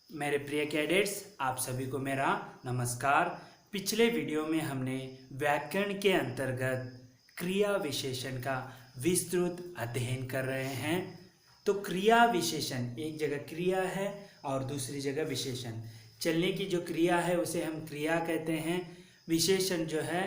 मेरे प्रिय कैडेट्स, आप सभी को मेरा नमस्कार। पिछले वीडियो में हमने व्याकरण के अंतर्गत क्रिया विशेषण का विस्तृत अध्ययन कर रहे हैं। तो क्रिया विशेषण, एक जगह क्रिया है और दूसरी जगह विशेषण। चलने की जो क्रिया है उसे हम क्रिया कहते हैं। विशेषण जो है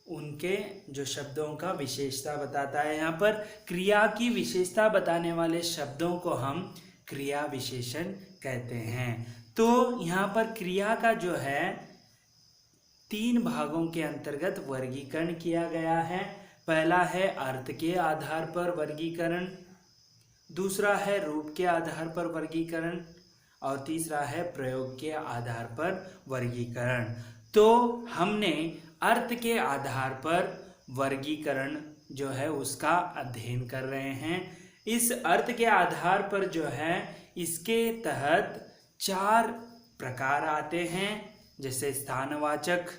उनके जो शब्दों का विशेषता बताता है। यहाँ पर क्रिया की विशेषता बताने वाले शब्दों को हम क्रिया विशेषण कहते हैं। तो यहाँ पर क्रिया का जो है 3 भागों के अंतर्गत वर्गीकरण किया गया है। पहला है अर्थ के आधार पर वर्गीकरण, दूसरा है रूप के आधार पर वर्गीकरण और तीसरा है प्रयोग के आधार पर वर्गीकरण। तो हमने अर्थ के आधार पर वर्गीकरण जो है उसका अध्ययन कर रहे हैं। इस अर्थ के आधार पर जो है इसके तहत 4 प्रकार आते हैं, जैसे स्थानवाचक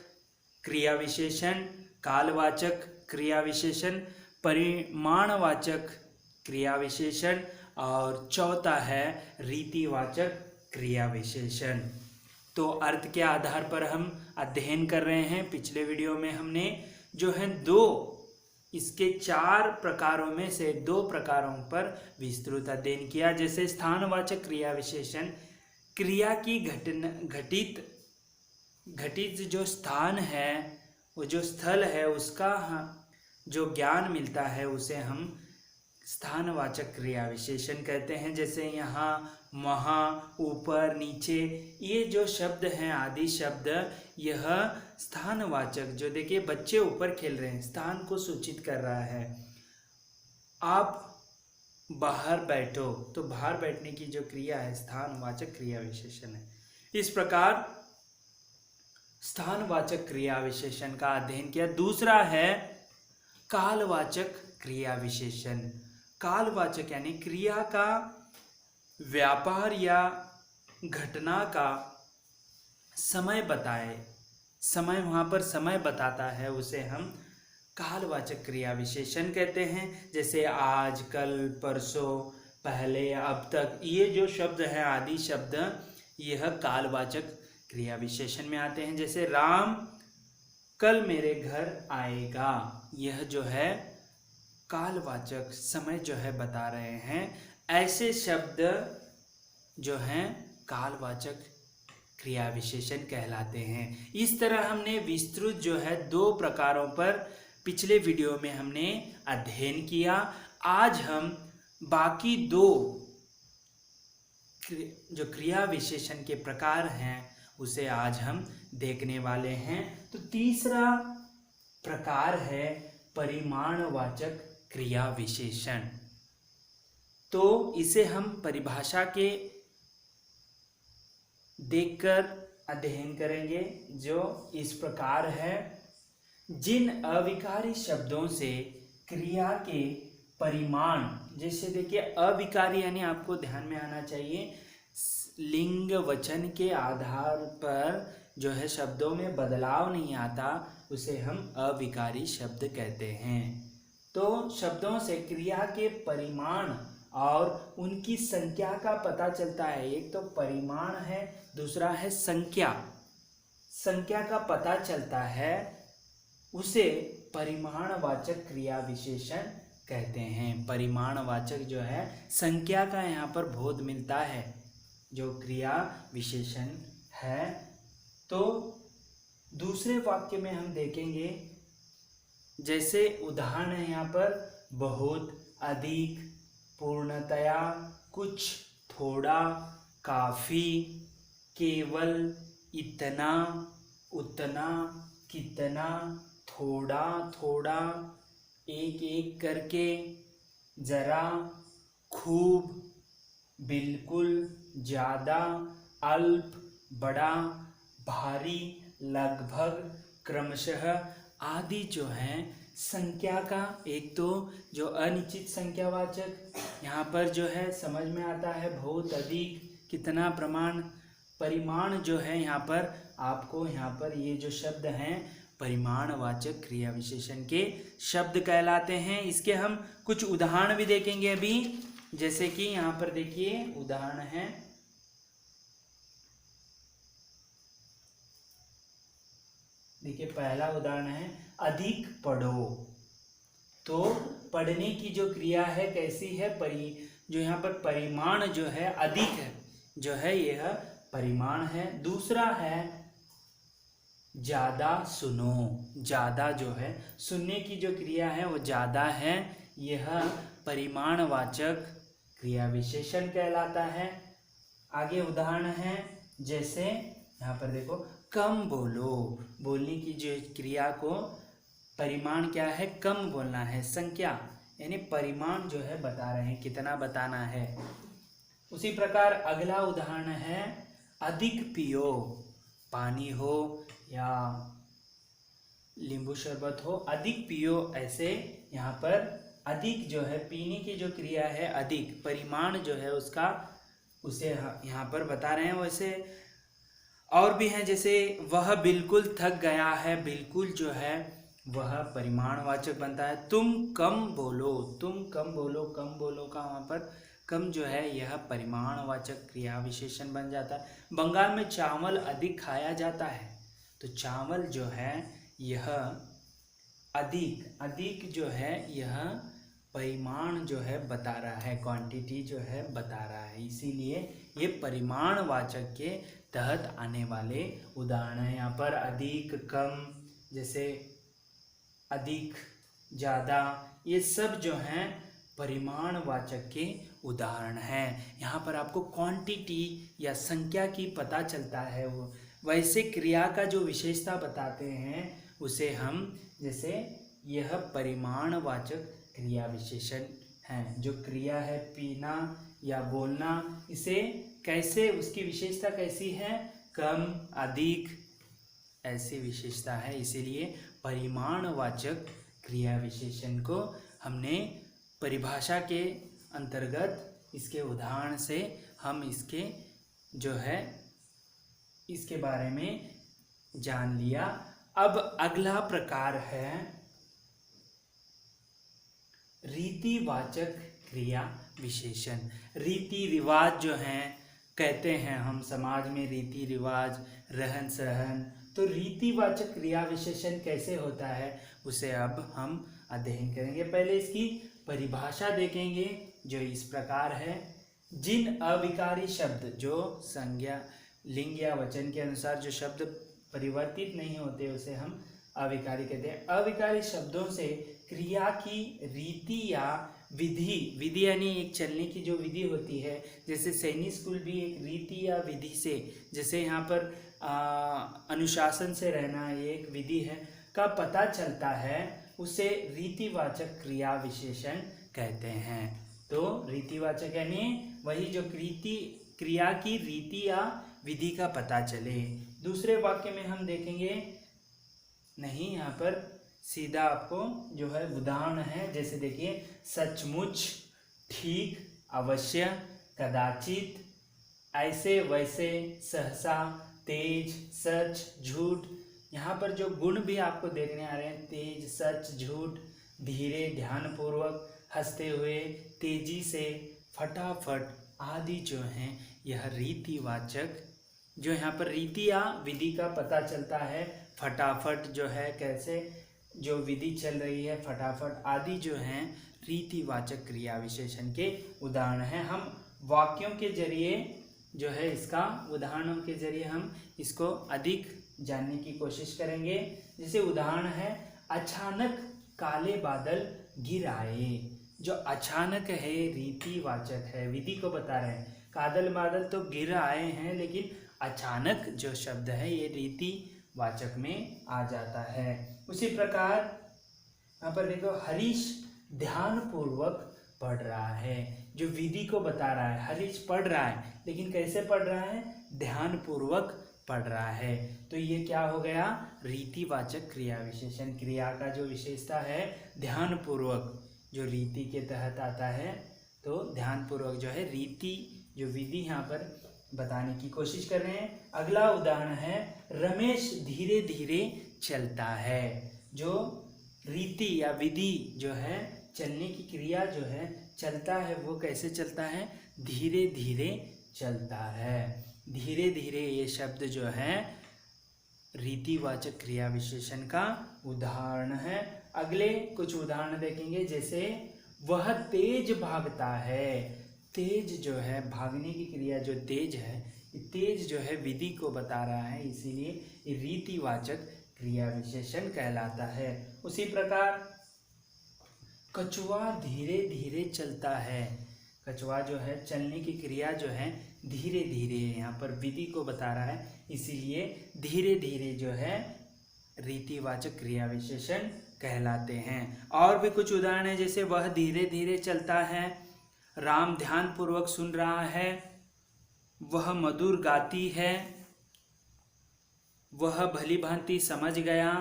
क्रिया विशेषण, कालवाचक क्रिया विशेषण, परिमाणवाचक क्रिया विशेषण और चौथा है रीतिवाचक क्रिया विशेषण। तो अर्थ के आधार पर हम अध्ययन कर रहे हैं। पिछले वीडियो में हमने जो है इसके 4 प्रकारों में से 2 प्रकारों पर विस्तृत अध्ययन किया। जैसे स्थानवाचक क्रिया विशेषण, क्रिया की घटित जो स्थान है, वो जो स्थल है, उसका जो ज्ञान मिलता है उसे हम स्थानवाचक क्रिया विशेषण कहते हैं। जैसे यहाँ, वहाँ, ऊपर, नीचे, ये जो शब्द हैं आदि शब्द, यह स्थानवाचक, जो देखिए बच्चे ऊपर खेल रहे हैं, स्थान को सूचित कर रहा है। आप बाहर बैठो, तो बाहर बैठने की जो क्रिया है स्थानवाचक क्रिया विशेषण है। इस प्रकार स्थानवाचक क्रिया विशेषण का अध्ययन किया। दूसरा है कालवाचक क्रिया विशेषण। कालवाचक यानी क्रिया का व्यापार या घटना का समय बताए, समय वहाँ पर समय बताता है, उसे हम कालवाचक क्रिया विशेषण कहते हैं। जैसे आज, कल, परसों, पहले, अब तक, ये जो शब्द हैं आदि शब्द, यह कालवाचक क्रिया विशेषण में आते हैं। जैसे राम कल मेरे घर आएगा, यह जो है कालवाचक समय जो है बता रहे हैं। ऐसे शब्द जो हैं कालवाचक क्रिया विशेषण कहलाते हैं। इस तरह हमने विस्तृत जो है 2 प्रकारों पर पिछले वीडियो में हमने अध्ययन किया। आज हम बाकी 2 जो क्रिया विशेषण के प्रकार हैं उसे आज हम देखने वाले हैं। तो तीसरा प्रकार है परिमाणवाचक क्रिया विशेषण। तो इसे हम परिभाषा के देखकर अध्ययन करेंगे, जो इस प्रकार है। जिन अविकारी शब्दों से क्रिया के परिमाण, जैसे देखिए अविकारी यानी आपको ध्यान में आना चाहिए, लिंग वचन के आधार पर जो है शब्दों में बदलाव नहीं आता, उसे हम अविकारी शब्द कहते हैं। तो शब्दों से क्रिया के परिमाण और उनकी संख्या का पता चलता है। एक तो परिमाण है, दूसरा है संख्या। संख्या का पता चलता है, उसे परिमाणवाचक क्रिया विशेषण कहते हैं। परिमाणवाचक जो है संख्या का यहाँ पर बोध मिलता है, जो क्रिया विशेषण है। तो दूसरे वाक्य में हम देखेंगे, जैसे उदाहरण है यहाँ पर, बहुत, अधिक, पूर्णतया, कुछ, थोड़ा, काफी, केवल, इतना, उतना, कितना, थोड़ा थोड़ा, एक एक करके, जरा, खूब, बिल्कुल, ज़्यादा, अल्प, बड़ा, भारी, लगभग, क्रमशः आदि जो हैं संख्या का। एक तो जो अनिश्चित संख्यावाचक यहाँ पर जो है समझ में आता है, बहुत, अधिक, कितना, प्रमाण, परिमाण जो है यहाँ पर आपको, यहाँ पर ये जो शब्द हैं परिमाणवाचक क्रिया विशेषण के शब्द कहलाते हैं। इसके हम कुछ उदाहरण भी देखेंगे अभी। जैसे कि यहाँ पर देखिए उदाहरण है, देखिए पहला उदाहरण है अधिक पढ़ो। तो पढ़ने की जो क्रिया है कैसी है, जो यहाँ पर परिमाण जो है अधिक है, जो है यह परिमाण है। दूसरा है ज्यादा सुनो। ज्यादा जो है सुनने की जो क्रिया है वो ज्यादा है, यह परिमाणवाचक क्रिया विशेषण कहलाता है। आगे उदाहरण है जैसे यहाँ पर देखो कम बोलो। बोलने की जो क्रिया को परिमाण क्या है, कम बोलना है, संख्या यानी परिमाण जो है बता रहे हैं, कितना बताना है। उसी प्रकार अगला उदाहरण है अधिक पियो। पानी हो या नींबू शरबत हो, अधिक पियो। ऐसे यहाँ पर अधिक जो है पीने की जो क्रिया है अधिक, परिमाण जो है उसका उसे यहाँ पर बता रहे हैं। वैसे और भी हैं, जैसे वह बिल्कुल थक गया है। बिल्कुल जो है वह परिमाणवाचक बनता है। तुम कम बोलो। तुम कम बोलो, कम बोलो का वहाँ पर कम जो है यह परिमाणवाचक क्रिया विशेषण बन जाता है। बंगाल में चावल अधिक खाया जाता है। तो चावल जो है यह अधिक जो है यह परिमाण जो है बता रहा है, क्वांटिटी जो है बता रहा है, इसीलिए ये परिमाणवाचक के तहत आने वाले उदाहरण हैं। यहाँ पर अधिक, कम, जैसे अधिक, ज़्यादा, ये सब जो हैं परिमाणवाचक के उदाहरण हैं। यहाँ पर आपको क्वांटिटी या संख्या की पता चलता है। वो वैसे क्रिया का जो विशेषता बताते हैं उसे हम, जैसे यह परिमाणवाचक क्रिया विशेषण है। जो क्रिया है पीना या बोलना, इसे कैसे, उसकी विशेषता कैसी है, कम, अधिक, ऐसी विशेषता है। इसीलिए परिमाणवाचक क्रिया विशेषण को हमने परिभाषा के अंतर्गत इसके उदाहरण से हम इसके जो है इसके बारे में जान लिया। अब अगला प्रकार है रीतिवाचक क्रिया विशेषण। रीति रिवाज जो हैं, कहते हैं हम समाज में रीति रिवाज, रहन सहन, तो रीतिवाचक क्रिया विशेषण कैसे होता है उसे अब हम अध्ययन करेंगे। पहले इसकी परिभाषा देखेंगे जो इस प्रकार है। जिन अविकारी शब्द, जो संज्ञा, लिंग या वचन के अनुसार जो शब्द परिवर्तित नहीं होते उसे हम अविकारी कहते हैं। अविकारी शब्दों से क्रिया की रीति या विधि यानी एक चलने की जो विधि होती है, जैसे सैनिक स्कूल भी एक रीति या विधि से, जैसे यहाँ पर अनुशासन से रहना ये एक विधि है, का पता चलता है, उसे रीतिवाचक क्रिया विशेषण कहते हैं। तो रीतिवाचक यानी वही जो क्रिया की रीति या विधि का पता चले। दूसरे वाक्य में हम देखेंगे, नहीं यहाँ पर सीधा आपको जो है उदाहरण है, जैसे देखिए सचमुच, ठीक, अवश्य, कदाचित, ऐसे वैसे, सहसा, तेज, सच, झूठ। यहाँ पर जो गुण भी आपको देखने आ रहे हैं, तेज, सच, झूठ, धीरे, ध्यानपूर्वक, हंसते हुए, तेजी से, फटाफट आदि जो हैं यह रीतिवाचक, जो यहाँ पर रीति या विधि का पता चलता है। फटाफट जो है कैसे जो विधि चल रही है, फटाफट आदि जो हैं रीतिवाचक क्रिया विशेषण के उदाहरण हैं। हम वाक्यों के जरिए जो है इसका, उदाहरणों के जरिए हम इसको अधिक जानने की कोशिश करेंगे। जैसे उदाहरण है, अचानक काले बादल गिर आए। जो अचानक है रीतिवाचक है, विधि को बता रहे हैं। कादल बादल तो गिर आए हैं, लेकिन अचानक जो शब्द है ये रीतिवाचक में आ जाता है। उसी प्रकार यहाँ पर देखो, हरीश ध्यानपूर्वक पढ़ रहा है। जो विधि को बता रहा है, हरीश पढ़ रहा है, लेकिन कैसे पढ़ रहा है, ध्यानपूर्वक पढ़ रहा है। तो ये क्या हो गया, रीतिवाचक क्रिया विशेषण। क्रिया का जो विशेषता है ध्यानपूर्वक, जो रीति के तहत आता है, तो ध्यानपूर्वक जो है रीति, जो विधि यहाँ पर बताने की कोशिश कर रहे हैं। अगला उदाहरण है, रमेश धीरे धीरे चलता है। जो रीति या विधि जो है, चलने की क्रिया जो है, चलता है, वो कैसे चलता है, धीरे धीरे चलता है। धीरे धीरे ये शब्द जो है रीतिवाचक क्रिया विशेषण का उदाहरण है। अगले कुछ उदाहरण देखेंगे, जैसे वह तेज भागता है। तेज जो है, भागने की क्रिया जो तेज है, तेज जो है विधि को बता रहा है, इसीलिए ये रीतिवाचक क्रिया विशेषण कहलाता है। उसी प्रकार कछुआ धीरे धीरे चलता है। कछुआ जो है, चलने की क्रिया जो है धीरे धीरे, यहाँ पर विधि को बता रहा है, इसीलिए धीरे धीरे जो है रीतिवाचक क्रिया विशेषण कहलाते हैं। और भी कुछ उदाहरण है, जैसे वह धीरे धीरे चलता है, राम ध्यान पूर्वक सुन रहा है, वह मधुर गाती है, वह भली भांति समझ गया,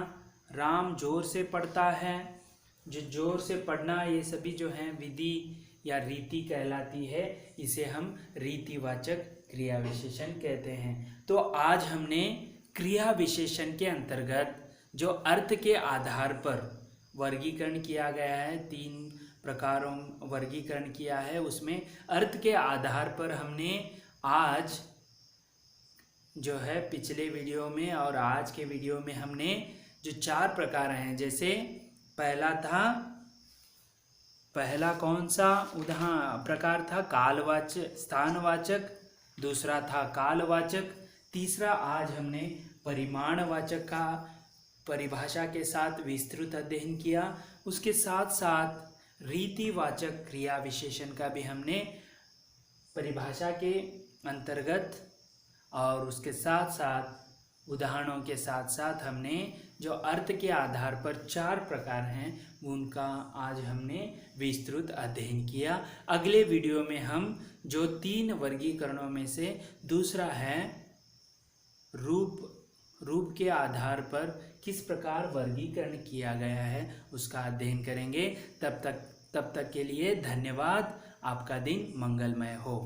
राम जोर से पढ़ता है। जो जोर से पढ़ना, ये सभी जो हैं विधि या रीति कहलाती है, इसे हम रीतिवाचक क्रिया विशेषण कहते हैं। तो आज हमने क्रिया विशेषण के अंतर्गत जो अर्थ के आधार पर वर्गीकरण किया गया है, 3 प्रकारों वर्गीकरण किया है, उसमें अर्थ के आधार पर हमने आज जो है पिछले वीडियो में और आज के वीडियो में हमने जो 4 प्रकार हैं, जैसे पहला कौन सा प्रकार था, कालवाचक स्थानवाचक, दूसरा था कालवाचक, तीसरा आज हमने परिमाणवाचक का परिभाषा के साथ विस्तृत अध्ययन किया। उसके साथ साथ रीतिवाचक क्रिया विशेषण का भी हमने परिभाषा के अंतर्गत और उसके साथ साथ उदाहरणों के साथ साथ हमने जो अर्थ के आधार पर 4 प्रकार हैं, उनका आज हमने विस्तृत अध्ययन किया। अगले वीडियो में हम जो 3 वर्गीकरणों में से दूसरा है रूप के आधार पर किस प्रकार वर्गीकरण किया गया है, उसका अध्ययन करेंगे। तब तक के लिए धन्यवाद। आपका दिन मंगलमय हो।